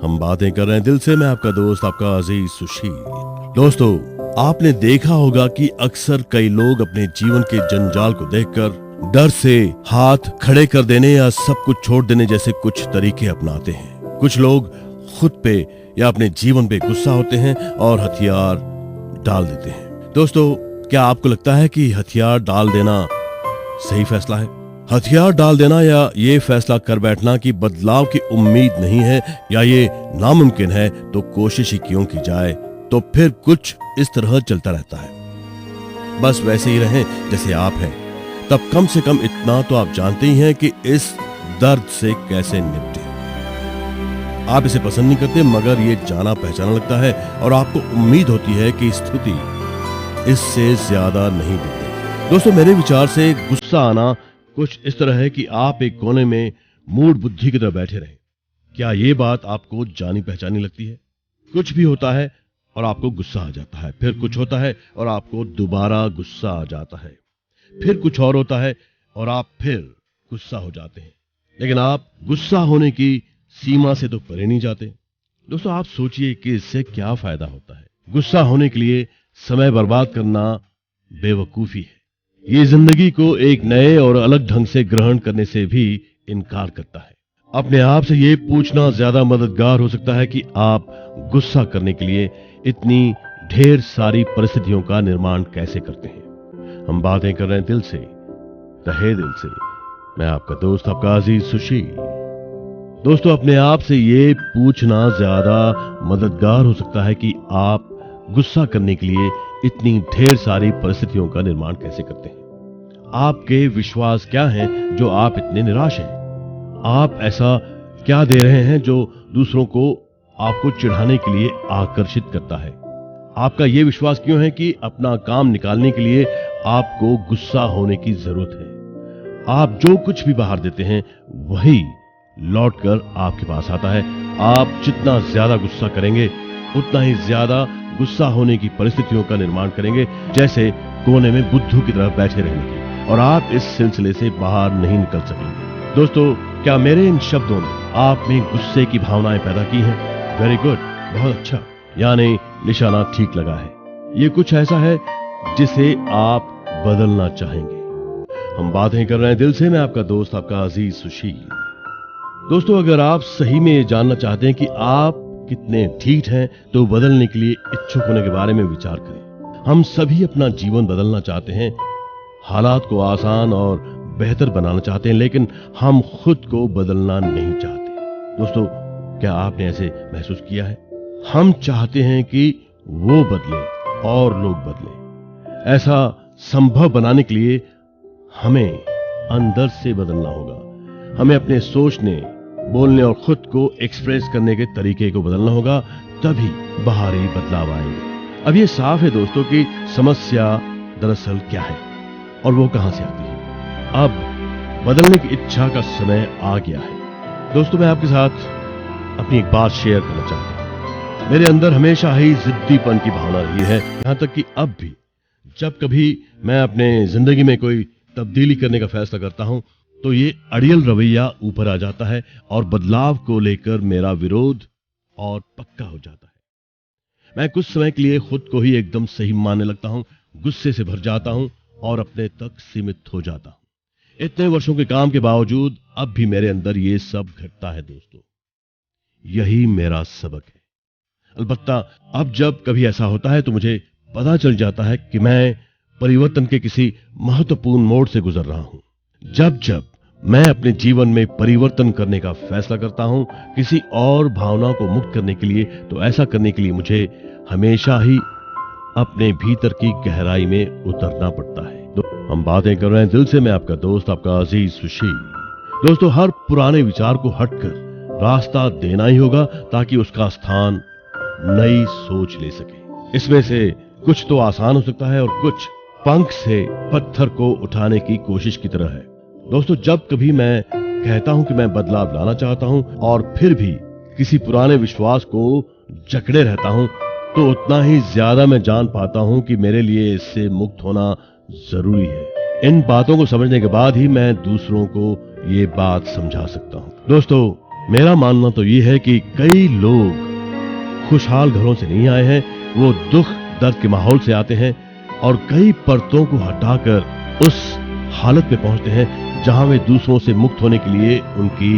हम बातें कर रहे हैं दिल से। मैं आपका दोस्त, आपका अजीज सुशील। दोस्तों, आपने देखा होगा कि अक्सर कई लोग अपने जीवन के जंजाल को देखकर डर से हाथ खड़े कर देने या सब कुछ छोड़ देने जैसे कुछ तरीके अपनाते हैं। कुछ लोग खुद पे या अपने जीवन पे गुस्सा होते हैं और हथियार डाल देते हैं। दोस्तों, क्या आपको लगता है कि हथियार डाल देना सही फैसला है? हथियार डाल देना या ये फैसला कर बैठना कि बदलाव की उम्मीद नहीं है या ये नामुमकिन है तो कोशिश ही क्यों की जाए, तो फिर कुछ इस तरह चलता रहता है। बस वैसे ही रहें जैसे आप हैं। तब कम से कम इतना तो आप जानते ही हैं कि इस दर्द से कैसे निपटें। आप इसे पसंद नहीं करते, मगर ये जाना पहचाना लगता है और आपको उम्मीद होती है कि स्थिति इससे ज्यादा नहीं बिगड़े। दोस्तों, मेरे विचार से गुस्सा आना कुछ इस तरह है कि आप एक कोने में मूढ़ बुद्धि की तरह बैठे रहें। क्या ये बात आपको जानी पहचानी लगती है? कुछ भी होता है और आपको गुस्सा आ जाता है, फिर कुछ होता है और आपको दोबारा गुस्सा आ जाता है, फिर कुछ और होता है और आप फिर गुस्सा हो जाते हैं। लेकिन आप गुस्सा होने की सीमा से तो परे नहीं जाते। दोस्तों, आप सोचिए कि इससे क्या फायदा होता है। गुस्सा होने के लिए समय बर्बाद करना बेवकूफी है। ये जिंदगी को एक नए और अलग ढंग से ग्रहण करने से भी इनकार करता है। अपने आप से ये पूछना ज्यादा मददगार हो सकता है कि आप गुस्सा करने के लिए इतनी ढेर सारी परिस्थितियों का निर्माण कैसे करते हैं। हम बातें कर रहे हैं दिल से, तहे दिल से। मैं आपका दोस्त, आपका अजीज सुशील। दोस्तों, अपने आप से ये पूछना ज्यादा मददगार हो सकता है कि आप गुस्सा करने के लिए इतनी ढेर सारी परिस्थितियों का निर्माण कैसे करते हैं। आपके विश्वास क्या हैं जो आप इतने निराश हैं? आप ऐसा क्या दे रहे हैं जो दूसरों को आपको चिढ़ाने के लिए आकर्षित करता है? आपका यह विश्वास क्यों है कि अपना काम निकालने के लिए आपको गुस्सा होने की जरूरत है? आप जो कुछ भी बाहर देते हैं वही लौटकर आपके पास आता है। आप जितना ज्यादा गुस्सा करेंगे उतना ही ज्यादा गुस्सा होने की परिस्थितियों का निर्माण करेंगे, जैसे कोने में बुद्धू की तरह बैठे रहने की, और आप इस सिलसिले से बाहर नहीं निकल सकेंगे। दोस्तों, क्या मेरे इन शब्दों ने आप में गुस्से की भावनाएं पैदा की हैं? वेरी गुड, बहुत अच्छा, यानी निशाना ठीक लगा है। ये कुछ ऐसा है जिसे आप बदलना चाहेंगे। हम बातें कर रहे हैं दिल से। मैं आपका दोस्त, आपका अजीज सुशील। दोस्तों, अगर आप सही में ये जानना चाहते हैं कि आप कितने ढीठ हैं, तो बदलने के लिए इच्छुक होने के बारे में विचार करें। हम सभी अपना जीवन बदलना चाहते हैं, हालात को आसान और बेहतर बनाना चाहते हैं, लेकिन हम खुद को बदलना नहीं चाहते। दोस्तों, क्या आपने ऐसे महसूस किया है? हम चाहते हैं कि वो बदले और लोग बदले। ऐसा संभव बनाने के लिए हमें अंदर से बदलना होगा। हमें अपने सोचने, बोलने और खुद को एक्सप्रेस करने के तरीके को बदलना होगा, तभी बाहरी बदलाव आएंगे। अब ये साफ है दोस्तों कि समस्या दरअसल क्या है और वो कहां से आती है। अब बदलने की इच्छा का समय आ गया है। दोस्तों, मैं आपके साथ अपनी एक बात शेयर करना चाहता हूं। मेरे अंदर हमेशा ही जिद्दीपन की भावना रही है, यहां तक कि अब भी जब कभी मैं अपने जिंदगी में कोई तब्दीली करने का फैसला करता हूं तो ये अड़ियल रवैया ऊपर आ जाता है और बदलाव को लेकर मेरा विरोध और पक्का हो जाता है। मैं कुछ समय के लिए खुद को ही एकदम सही मानने लगता हूं, गुस्से से भर जाता हूं और अपने तक सीमित हो जाता हूं। इतने वर्षों के काम के बावजूद अब भी मेरे अंदर ये सब घटता है। दोस्तों, यही मेरा सबक है। अलबत्ता अब जब कभी ऐसा होता है तो मुझे पता चल जाता है कि मैं परिवर्तन के किसी महत्वपूर्ण मोड़ से गुजर रहा हूं। जब जब मैं अपने जीवन में परिवर्तन करने का फैसला करता हूं, किसी और भावना को मुक्त करने के लिए, तो ऐसा करने के लिए मुझे हमेशा ही अपने भीतर की गहराई में उतरना पड़ता है। तो हम बातें कर रहे हैं दिल से। मैं आपका दोस्त, आपका अजीज सुशील। दोस्तों, हर पुराने विचार को हटकर रास्ता देना ही होगा ताकि उसका स्थान नई सोच ले सके। इसमें से कुछ तो आसान हो सकता है और कुछ पंख से पत्थर को उठाने की कोशिश की तरह है। दोस्तों, जब कभी मैं कहता हूं कि मैं बदलाव लाना चाहता हूं और फिर भी किसी पुराने विश्वास को जकड़े रहता हूं, तो उतना ही ज्यादा मैं जान पाता हूं कि मेरे लिए इससे मुक्त होना जरूरी है। इन बातों को समझने के बाद ही मैं दूसरों को ये बात समझा सकता हूं। दोस्तों, मेरा मानना तो ये है कि कई लोग खुशहाल घरों से नहीं आए हैं, वो दुख दर्द के माहौल से आते हैं और कई परतों को हटाकर उस हालत में पहुंचते हैं जहां वे दूसरों से मुक्त होने के लिए उनकी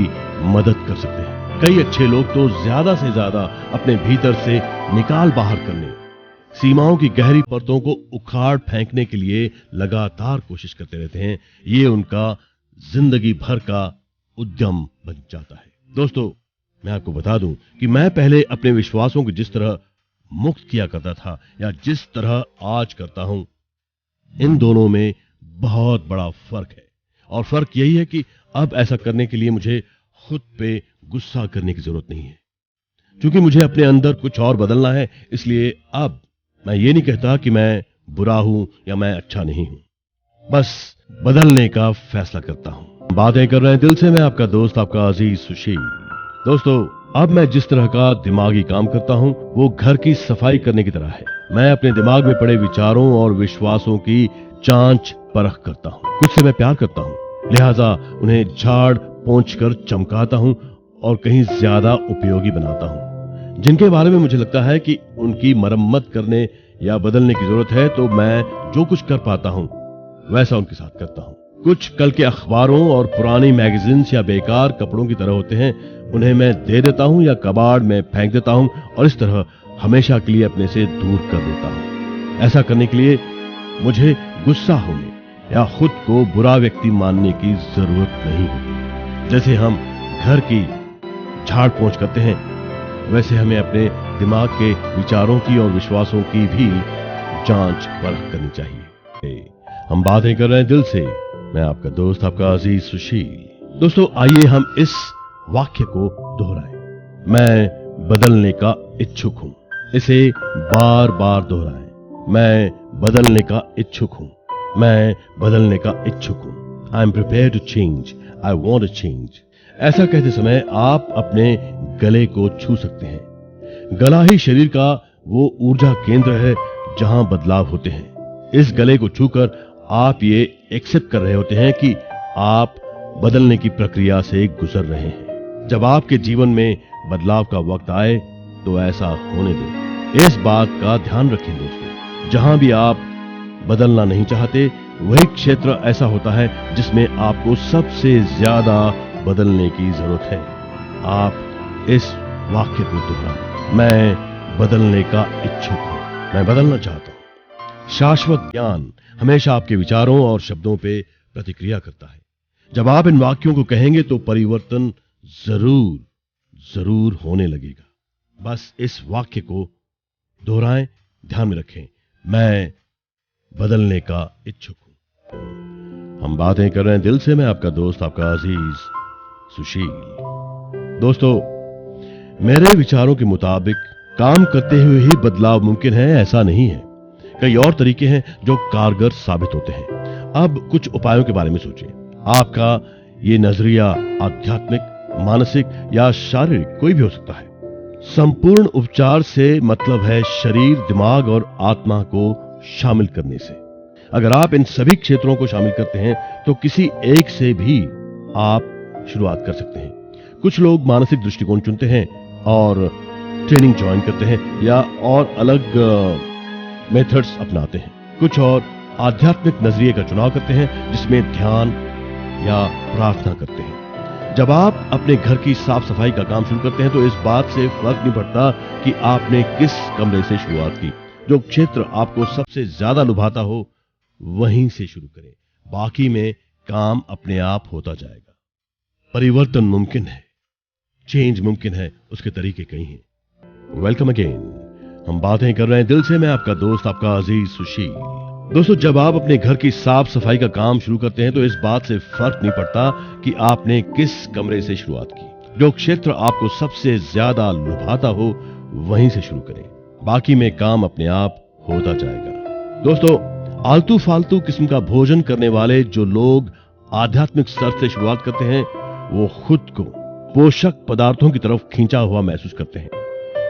मदद कर सकते हैं। कई अच्छे लोग तो ज्यादा से ज्यादा अपने भीतर से निकाल बाहर करने, सीमाओं की गहरी परतों को उखाड़ फेंकने के लिए लगातार कोशिश करते रहते हैं। ये उनका जिंदगी भर का उद्यम बन जाता है। दोस्तों, मैं आपको बता दूं कि मैं पहले अपने विश्वासों को जिस तरह मुक्त किया करता था या जिस तरह आज करता हूं, इन दोनों में बहुत बड़ा फर्क है। और फर्क यही है कि अब ऐसा करने के लिए मुझे खुद पे गुस्सा करने की जरूरत नहीं है, क्योंकि मुझे अपने अंदर कुछ और बदलना है। इसलिए अब मैं ये नहीं कहता कि मैं बुरा हूं या मैं अच्छा नहीं हूं, बस बदलने का फैसला करता हूं। बातें कर रहे हैं दिल से, मैं आपका दोस्त, आपका अजीज सुशील। दोस्तों, अब मैं जिस तरह का दिमागी काम करता हूं वो घर की सफाई करने की तरह है। मैं अपने दिमाग में पड़े विचारों और विश्वासों की जांच परख करता हूं। कुछ से मैं प्यार करता हूं, लिहाजा उन्हें झाड़ पोंछ कर चमकाता हूं और कहीं ज्यादा उपयोगी बनाता हूं। जिनके बारे में मुझे लगता है कि उनकी मरम्मत करने या बदलने की जरूरत है, तो मैं जो कुछ कर पाता हूं वैसा उनके साथ करता हूं। कुछ कल के अखबारों और पुरानी मैगजीन्स या बेकार कपड़ों की तरह होते हैं, उन्हें मैं दे देता हूं या कबाड़ में फेंक देता हूं और इस तरह हमेशा के लिए अपने से दूर कर देता हूं। ऐसा करने के लिए मुझे गुस्सा होने या खुद को बुरा व्यक्ति मानने की जरूरत नहीं होती। जैसे हम घर की झाड़ पोंछ करते हैं, वैसे हमें अपने दिमाग के विचारों की और विश्वासों की भी जांच परख करनी चाहिए। हम बातें कर रहे हैं दिल से, मैं आपका दोस्त, आपका अजीज सुशील। दोस्तों, आइए हम इस वाक्य को दोहराएं। मैं बदलने का इच्छुक हूं। इसे बार बार दोहराएं। मैं बदलने का इच्छुक हूं। मैं बदलने का इच्छुक हूं। I am prepare to change. I want to change. ऐसा कहते समय आप अपने गले को छू सकते हैं। गला ही शरीर का वो ऊर्जा केंद्र है जहां बदलाव होते हैं। इस गले को छूकर आप ये एक्सेप्ट कर रहे होते हैं कि आप बदलने की प्रक्रिया से गुजर रहे हैं। जब आपके जीवन में बदलाव का वक्त आए तो ऐसा होने दें। इस बात का ध्यान रखें दोस्तों, जहां भी आप बदलना नहीं चाहते, वही क्षेत्र ऐसा होता है जिसमें आपको सबसे ज्यादा बदलने की जरूरत है। आप इस वाक्य को दोहराएं। मैं बदलने का इच्छुक हूं। मैं बदलना चाहता हूं। शाश्वत ज्ञान हमेशा आपके विचारों और शब्दों पे प्रतिक्रिया करता है। जब आप इन वाक्यों को कहेंगे तो परिवर्तन जरूर जरूर होने लगेगा। बस इस वाक्य को दोहराएं, ध्यान में रखें। मैं बदलने का इच्छुक हूं। हम बातें कर रहे हैं दिल से, मैं आपका दोस्त, आपका अजीज सुशील। दोस्तों, मेरे विचारों के मुताबिक काम करते हुए ही बदलाव मुमकिन है ऐसा नहीं है। कई और तरीके हैं जो कारगर साबित होते हैं। अब कुछ उपायों के बारे में सोचिए। आपका ये नजरिया आध्यात्मिक, मानसिक या शारीरिक कोई भी हो सकता है। संपूर्ण उपचार से मतलब है शरीर, दिमाग और आत्मा को शामिल करने से। अगर आप इन सभी क्षेत्रों को शामिल करते हैं तो किसी एक से भी आप शुरुआत कर सकते हैं। कुछ लोग मानसिक दृष्टिकोण चुनते हैं और ट्रेनिंग ज्वाइन करते हैं या और अलग मेथड्स अपनाते हैं। कुछ और आध्यात्मिक नजरिए का चुनाव करते हैं जिसमें ध्यान या प्रार्थना करते हैं। जब आप अपने घर की साफ सफाई का काम शुरू करते हैं तो इस बात से फर्क नहीं पड़ता कि आपने किस कमरे से शुरुआत की। जो क्षेत्र आपको सबसे ज्यादा लुभाता हो वहीं से शुरू करें। बाकी में काम अपने आप होता जाएगा। परिवर्तन मुमकिन है, चेंज मुमकिन है, उसके तरीके कई हैं। Welcome again. हम बातें कर रहे हैं दिल से, मैं आपका दोस्त, आपका अजीज सुशील। दोस्तों, जब आप अपने घर की साफ सफाई का काम शुरू करते हैं तो इस बात से फर्क नहीं पड़ता कि आपने किस कमरे से शुरुआत की। जो क्षेत्र आपको सबसे ज्यादा लुभाता हो वहीं से शुरू करें। बाकी में काम अपने आप होता जाएगा। दोस्तों, आलतू फालतू किस्म का भोजन करने वाले जो लोग आध्यात्मिक स्तर से शुरुआत करते हैं वो खुद को पोषक पदार्थों की तरफ खींचा हुआ महसूस करते हैं।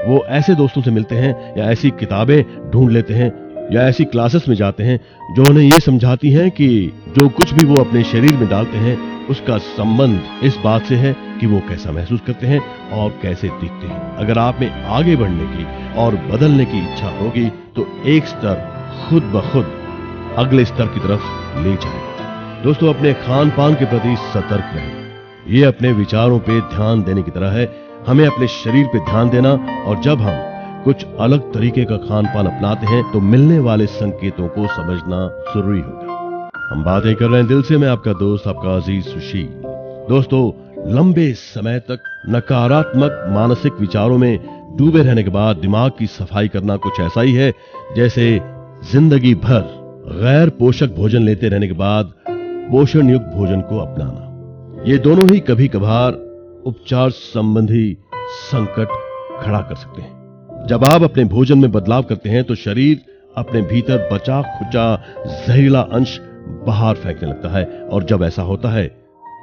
वो ऐसे दोस्तों से मिलते हैं या ऐसी किताबें ढूंढ लेते हैं या ऐसी क्लासेस में जाते हैं जो उन्हें ये समझाती हैं कि जो कुछ भी वो अपने शरीर में डालते हैं उसका संबंध इस बात से है कि वो कैसा महसूस करते हैं और कैसे दिखते हैं। अगर आप में आगे बढ़ने की और बदलने की इच्छा होगी तो एक स्तर खुद ब खुद अगले स्तर की तरफ ले जाएगा। दोस्तों, अपने खान पान के प्रति सतर्क रहें। ये अपने विचारों पे ध्यान देने की तरह है। हमें अपने शरीर पे ध्यान देना, और जब हम कुछ अलग तरीके का खान पान अपनाते हैं तो मिलने वाले संकेतों को समझना जरूरी होगा। हम बातें कर रहे हैं दिल से। मैं आपका दोस्त, आपका अजीज सुशील। दोस्तों, लंबे समय तक नकारात्मक मानसिक विचारों में डूबे रहने के बाद दिमाग की सफाई करना कुछ ऐसा ही है जैसे जिंदगी भर गैर पोषक भोजन लेते रहने के बाद पोषण युक्त भोजन को अपनाना। ये दोनों ही कभी कभार उपचार संबंधी संकट खड़ा कर सकते हैं। जब आप अपने भोजन में बदलाव करते हैं तो शरीर अपने भीतर बचा खुचा जहरीला अंश बाहर फेंकने लगता है, और जब ऐसा होता है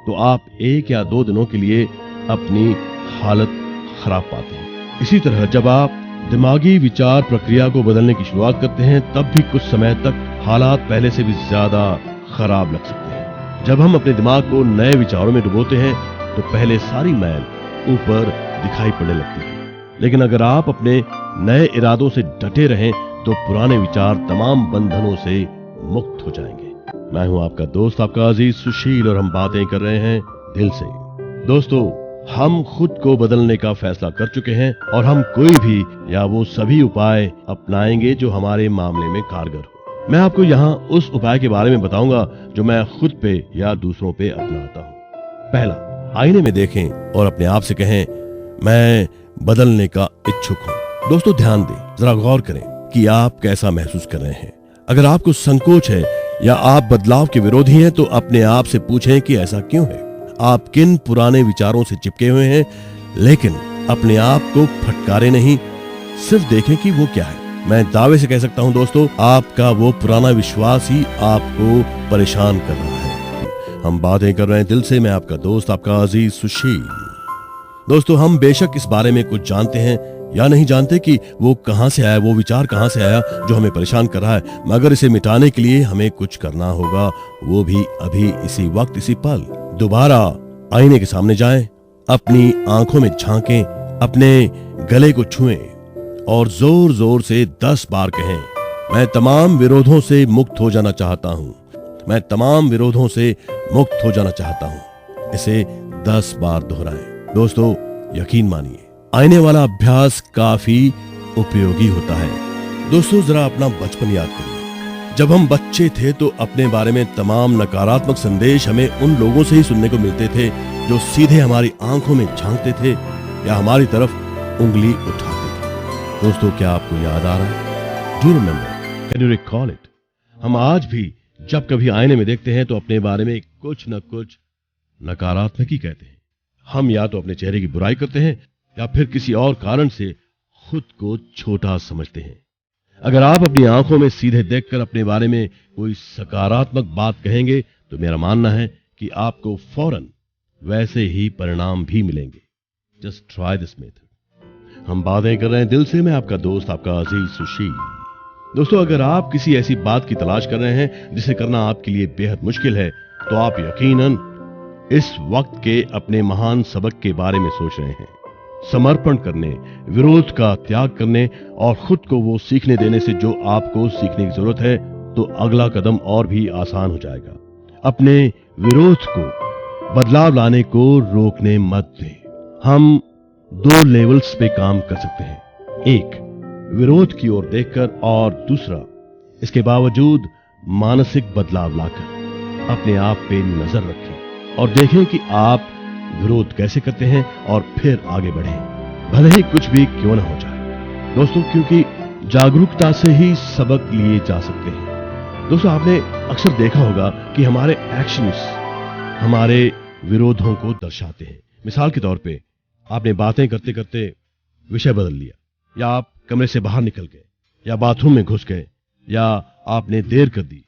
तो आप 1 या 2 दिनों के लिए अपनी हालत खराब पाते हैं। इसी तरह जब आप दिमागी विचार प्रक्रिया को बदलने की शुरुआत करते हैं तब भी कुछ समय तक हालात पहले से भी ज्यादा खराब लग सकते हैं। जब हम अपने दिमाग को नए विचारों में डुबोते हैं तो पहले सारी मैल ऊपर दिखाई पड़ने लगती है, लेकिन अगर आप अपने नए इरादों से डटे रहें तो पुराने विचार तमाम बंधनों से मुक्त हो जाएंगे। मैं हूं आपका दोस्त, आपका अजीज सुशील, और हम बातें कर रहे हैं दिल से। दोस्तों, हम खुद को बदलने का फैसला कर चुके हैं और हम कोई भी या वो सभी उपाय अपनाएंगे जो हमारे मामले में कारगर हो। मैं आपको यहाँ उस उपाय के बारे में बताऊंगा जो मैं खुद पे या दूसरों पे अपनाता हूँ। पहला, आईने में देखें और अपने आप से कहें, मैं बदलने का इच्छुक हूं। दोस्तों, ध्यान दें, जरा गौर करें कि आप कैसा महसूस कर रहे हैं। अगर आपको संकोच है या आप बदलाव के विरोधी हैं तो अपने आप से पूछें कि ऐसा क्यों है। आप किन पुराने विचारों से चिपके हुए हैं, लेकिन अपने आप को फटकारे नहीं, सिर्फ देखें कि वो क्या है। मैं दावे से कह सकता हूं दोस्तों, आपका वो पुराना विश्वास ही आपको परेशान कर रहा है। हम बातें कर रहे हैं दिल से। मैं आपका दोस्त, आपका अजीज सुशील। दोस्तों, हम बेशक इस बारे में कुछ जानते हैं या नहीं जानते कि वो कहां से आया, वो विचार कहां से आया जो हमें परेशान कर रहा है, मगर इसे मिटाने के लिए हमें कुछ करना होगा, वो भी अभी इसी वक्त, इसी पल। दोबारा आईने के सामने जाएं, अपनी आंखों में झांकें, अपने गले को छुएं और जोर जोर से 10 बार कहें, मैं तमाम विरोधों से मुक्त हो जाना चाहता हूं, मैं तमाम विरोधों से मुक्त हो जाना चाहता हूं। इसे 10 बार दोहराएं। दोस्तों, यकीन मानिए, आईने वाला अभ्यास काफी उपयोगी होता है। दोस्तों, जरा अपना बचपन याद करिए। जब हम बच्चे थे तो अपने बारे में तमाम नकारात्मक संदेश हमें उन लोगों से ही सुनने को मिलते थे जो सीधे हमारी आंखों में झांकते थे या हमारी तरफ उंगली उठाते थे। दोस्तों, क्या आपको याद आ रहा है? Do remember? Can you recall it? हम आज भी जब कभी आईने में देखते हैं तो अपने बारे में कुछ न कुछ नकारात्मक ही कहते हैं। हम या तो अपने चेहरे की बुराई करते हैं या फिर किसी और कारण से खुद को छोटा समझते हैं। अगर आप अपनी आंखों में सीधे देखकर अपने बारे में कोई सकारात्मक बात कहेंगे तो मेरा मानना है कि आपको फौरन वैसे ही परिणाम भी मिलेंगे। Just try this method. हम बातें कर रहे हैं दिल से। मैं आपका दोस्त, आपका अजीज सुशील। दोस्तों, अगर आप किसी ऐसी बात की तलाश कर रहे हैं जिसे करना आपके लिए बेहद मुश्किल है तो आप यकीनन इस वक्त के अपने महान सबक के बारे में सोच रहे हैं। समर्पण करने, विरोध का त्याग करने और खुद को वो सीखने देने से जो आपको सीखने की जरूरत है, तो अगला कदम और भी आसान हो जाएगा। अपने विरोध को, बदलाव लाने को रोकने मत दें। हम 2 लेवल्स पे काम कर सकते हैं, एक विरोध की ओर देखकर और दूसरा इसके बावजूद मानसिक बदलाव लाकर। अपने आप पे नजर रखें और देखें कि आप विरोध कैसे करते हैं और फिर आगे बढ़ें, भले ही कुछ भी क्यों ना हो जाए। दोस्तों, क्योंकि जागरूकता से ही सबक लिए जा सकते हैं। दोस्तों, आपने अक्सर देखा होगा कि हमारे एक्शंस हमारे विरोधों को दर्शाते हैं। मिसाल के तौर पे आपने बातें करते करते विषय बदल लिया, या आप कमरे से बाहर निकल गए, या बाथरूम में घुस गए, या आपने देर कर दी,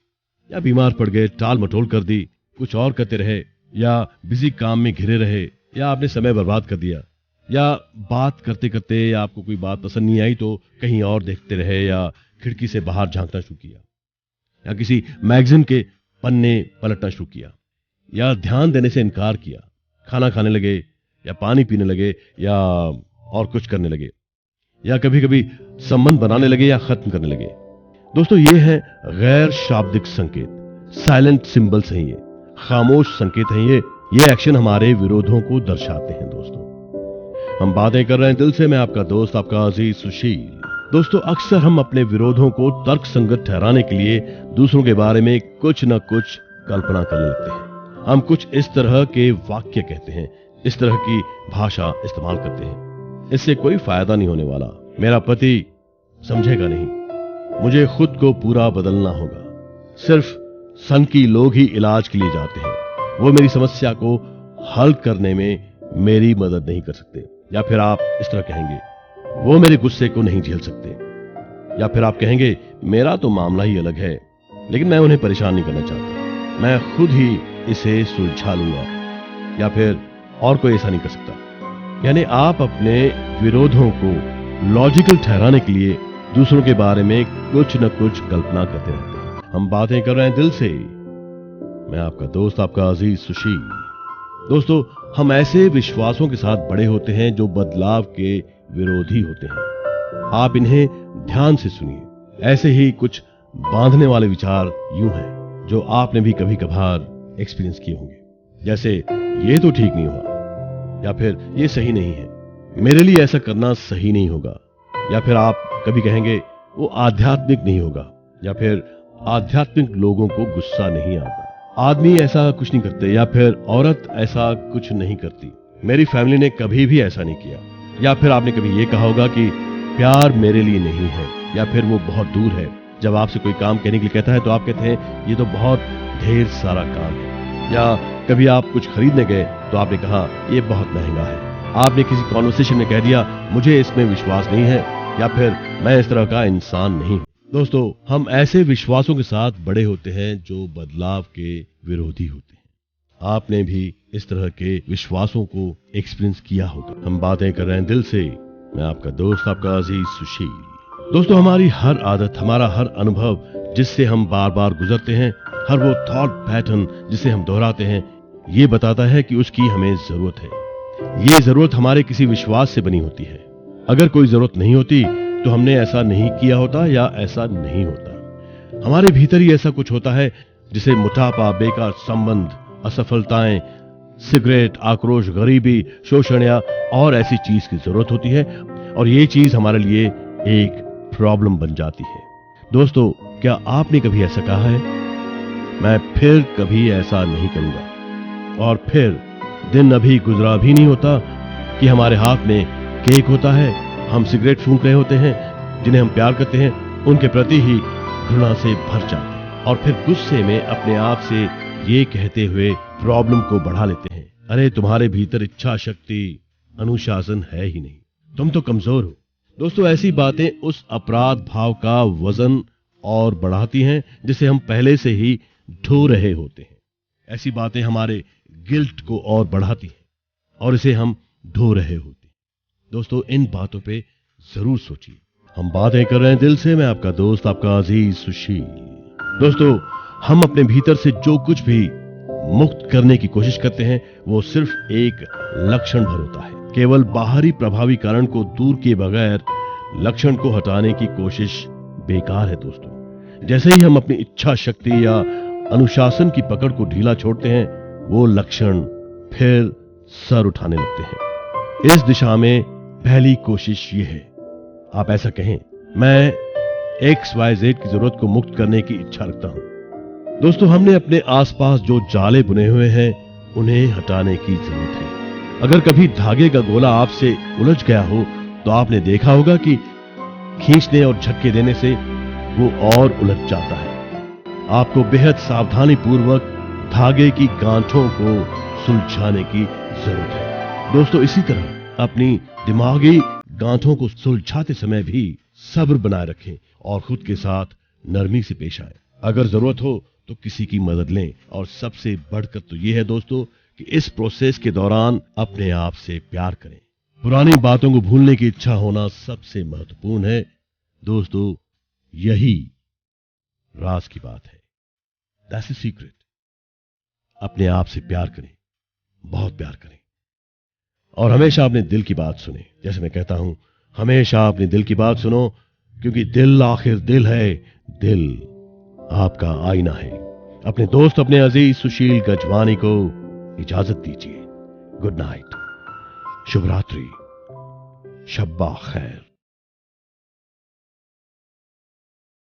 या बीमार पड़ गए, टाल मटोल कर दी, कुछ और करते रहे, या बिजी काम में घिरे रहे, या आपने समय बर्बाद कर दिया, या बात करते करते आपको कोई बात पसंद नहीं आई तो कहीं और देखते रहे, या खिड़की से बाहर झांकना शुरू किया, या किसी मैगजीन के पन्ने पलटना शुरू किया। या ध्यान देने से इनकार किया, खाना खाने लगे या पानी पीने लगे या और कुछ करने लगे, या कभी कभी संबंध बनाने लगे या खत्म करने लगे। दोस्तों ये है गैर शाब्दिक संकेत, साइलेंट सिंबल्स हैं, ये खामोश संकेत हैं। ये एक्शन हमारे विरोधों को दर्शाते हैं। दोस्तों हम बातें कर रहे हैं दिल से, मैं आपका दोस्त, आपका अजीज सुशील। दोस्तों अक्सर हम अपने विरोधों को तर्क संगत ठहराने के लिए दूसरों के बारे में कुछ न कुछ कल्पना करने लगते हैं। हम कुछ इस तरह के वाक्य कहते हैं, इस तरह की भाषा इस्तेमाल करते हैं, इससे कोई फायदा नहीं होने वाला, मेरा पति समझेगा नहीं, मुझे खुद को पूरा बदलना होगा, सिर्फ सनकी लोग ही इलाज के लिए जाते हैं, वो मेरी समस्या को हल करने में मेरी मदद नहीं कर सकते। या फिर आप इस तरह कहेंगे, वो मेरे गुस्से को नहीं झेल सकते। या फिर आप कहेंगे, मेरा तो मामला ही अलग है, लेकिन मैं उन्हें परेशान नहीं करना चाहता, मैं खुद ही इसे सुलझा लूंगा। या फिर और कोई ऐसा नहीं कर सकता। यानी आप अपने विरोधों को लॉजिकल ठहराने के लिए दूसरों के बारे में कुछ न कुछ कल्पना करते रहते हैं। हम बातें कर रहे हैं दिल से, मैं आपका दोस्त, आपका अजीज सुशील। दोस्तों हम ऐसे विश्वासों के साथ बड़े होते हैं जो बदलाव के विरोधी होते हैं। आप इन्हें ध्यान से सुनिए। ऐसे ही कुछ बांधने वाले विचार यूं हैं जो आपने भी कभी कभार एक्सपीरियंस किए होंगे, जैसे ये तो ठीक नहीं हुआ, या फिर ये सही नहीं है, मेरे लिए ऐसा करना सही नहीं होगा। या फिर आप कभी कहेंगे, वो आध्यात्मिक नहीं होगा, या फिर आध्यात्मिक लोगों को गुस्सा नहीं आता, आदमी ऐसा कुछ नहीं करते, या फिर औरत ऐसा कुछ नहीं करती, मेरी फैमिली ने कभी भी ऐसा नहीं किया। या फिर आपने कभी ये कहा होगा कि प्यार मेरे लिए नहीं है, या फिर वो बहुत दूर है। जब आपसे कोई काम करने के लिए कहता है तो आप कहते हैं, ये तो बहुत ढेर सारा काम है। या कभी आप कुछ खरीदने गए तो आपने कहा, ये बहुत महंगा है। आपने किसी कॉन्वर्सेशन में कह दिया, मुझे इसमें विश्वास नहीं है, या फिर मैं इस तरह का इंसान नहीं हूं। दोस्तों हम ऐसे विश्वासों के साथ बड़े होते हैं जो बदलाव के विरोधी होते हैं। आपने भी इस तरह के विश्वासों को एक्सपीरियंस किया होगा। हम बातें कर रहे हैं दिल से, मैं आपका दोस्त, आपका अजीज सुशील। दोस्तों हमारी हर आदत, हमारा हर अनुभव जिससे हम बार बार गुजरते हैं, हर वो थॉट पैटर्न जिसे हम दोहराते हैं, ये बताता है कि उसकी हमें जरूरत है। ये जरूरत हमारे किसी विश्वास से बनी होती है। अगर कोई जरूरत नहीं होती तो हमने ऐसा नहीं किया होता या ऐसा नहीं होता। हमारे भीतर ही ऐसा कुछ होता है जिसे मोटापा, बेकार संबंध, असफलताएं, सिगरेट, आक्रोश, गरीबी, शोषण या और ऐसी चीज की जरूरत होती है, और ये चीज हमारे लिए एक प्रॉब्लम बन जाती है। दोस्तों क्या आपने कभी ऐसा कहा है, मैं फिर कभी ऐसा नहीं करूंगा, और फिर दिन अभी गुजरा भी नहीं होता कि हमारे हाथ में केक होता है, हम सिगरेट फूंक रहे होते हैं, जिन्हें हम प्यार करते हैं उनके प्रति ही घृणा से भर जाते हैं, और फिर गुस्से में अपने आप से ये कहते हुए प्रॉब्लम को बढ़ा लेते हैं, अरे तुम्हारे भीतर इच्छा शक्ति, अनुशासन है ही नहीं, तुम तो कमजोर हो। दोस्तों ऐसी बातें उस अपराध भाव का वजन और बढ़ाती हैं जिसे हम पहले से ही ढो रहे होते हैं। ऐसी बातें हमारे गिल्ट को और बढ़ाती हैं और इसे हम ढो रहे होते हैं। दोस्तों इन बातों पे जरूर सोचिए। हम बातें कर रहे हैं दिल से, मैं आपका दोस्त, आपका अजीज सुशील। दोस्तों हम अपने भीतर से जो कुछ भी मुक्त करने की कोशिश करते हैं वो सिर्फ एक लक्षण भर होता है। केवल बाहरी प्रभावी कारण को दूर किए बगैर लक्षण को हटाने की कोशिश बेकार है। दोस्तों जैसे ही हम अपनी इच्छा शक्ति या अनुशासन की पकड़ को ढीला छोड़ते हैं, वो लक्षण फिर सर उठाने लगते हैं। इस दिशा में पहली कोशिश ये है, आप ऐसा कहें, मैं XYZ की जरूरत को मुक्त करने की इच्छा रखता हूं। दोस्तों हमने अपने आसपास जो जाले बुने हुए हैं उन्हें हटाने की जरूरत है। अगर कभी धागे का गोला आपसे उलझ गया हो तो आपने देखा होगा कि खींचने और झटके देने से वो और उलझ जाता है। आपको बेहद सावधानी पूर्वक धागे की गांठों को सुलझाने की जरूरत है। दोस्तों इसी तरह अपनी दिमागी गांठों को सुलझाते समय भी सब्र बनाए रखें और खुद के साथ नरमी से पेश आए। अगर जरूरत हो तो किसी की मदद लें, और सबसे बढ़कर तो यह है दोस्तों कि इस प्रोसेस के दौरान अपने आप से प्यार करें। पुरानी बातों को भूलने की इच्छा होना सबसे महत्वपूर्ण है। दोस्तों यही राज की बात है। That's the secret. अपने आप से प्यार करें, बहुत प्यार करें, और हमेशा अपने दिल की बात सुने। जैसे मैं कहता हूं, हमेशा अपने दिल की बात सुनो, क्योंकि दिल आखिर दिल है, दिल आपका आईना है। अपने दोस्त, अपने अजीज सुशील गजवानी को इजाजत दीजिए। गुड नाइट, शुभ रात्रि, शब्बा खैर।